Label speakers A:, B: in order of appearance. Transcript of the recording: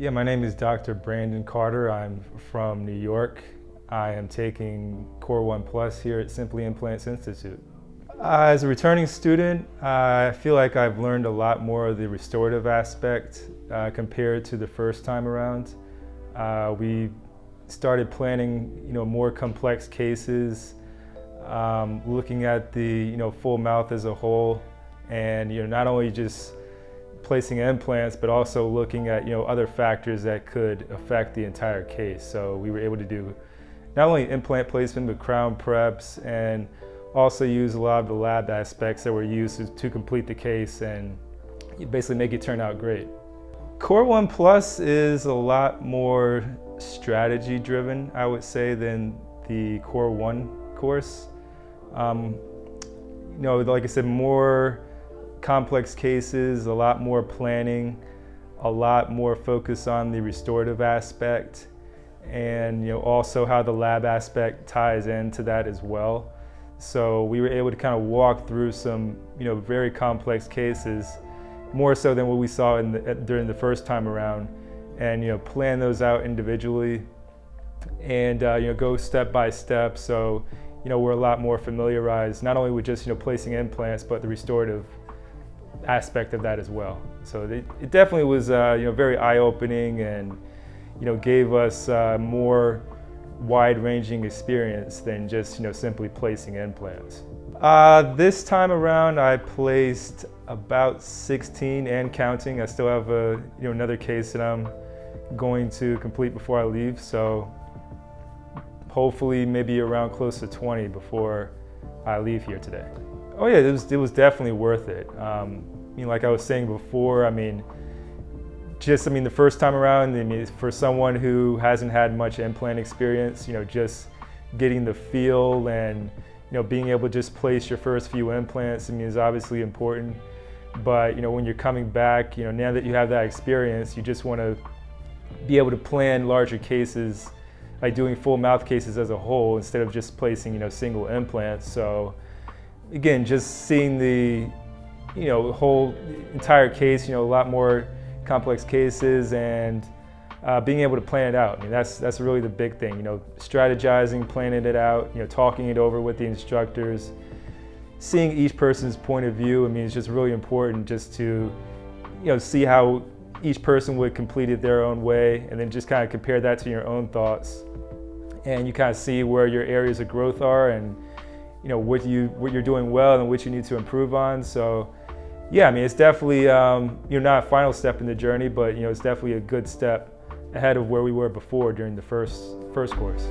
A: Yeah, my name is Dr. Brandon Carter. I'm from New York. I am taking Core 1 Plus here at Simply Implants Institute. As a returning student, I feel like I've learned a lot more of the restorative aspect compared to the first time around. We started planning, more complex cases, looking at the, full mouth as a whole, and not only just placing implants, but also looking at other factors that could affect the entire case. So we were able to do not only implant placement, but crown preps, and also use a lot of the lab aspects that were used to complete the case and basically make it turn out great. Core 1 Plus is a lot more strategy driven, I would say, than the Core 1 course. Like I said, more complex cases, a lot more planning, a lot more focus on the restorative aspect, and also how the lab aspect ties into that as well. So we were able to kind of walk through some very complex cases, more so than what we saw during the first time around, and plan those out individually and go step by step. So we're a lot more familiarized not only with just placing implants, but the restorative aspect of that as well. So it definitely was very eye-opening, and gave us more wide-ranging experience than just simply placing implants. This time around I placed about 16 and counting. I still have another case that I'm going to complete before I leave, so hopefully maybe around close to 20 before I leave here today. Oh yeah, it was definitely worth it. Like I was saying before, the first time around, for someone who hasn't had much implant experience, just getting the feel and being able to just place your first few implants, is obviously important. But when you're coming back, now that you have that experience, you just want to be able to plan larger cases, like doing full mouth cases as a whole instead of just placing single implants. So again, just seeing the whole entire case, a lot more complex cases, and being able to plan it out. That's really the big thing. Strategizing, planning it out, talking it over with the instructors, seeing each person's point of view. It's just really important just to see how each person would complete it their own way, and then just kind of compare that to your own thoughts, and you kind of see where your areas of growth are, and what you're doing well and what you need to improve on. So yeah, it's definitely not a final step in the journey, but it's definitely a good step ahead of where we were before during the first course.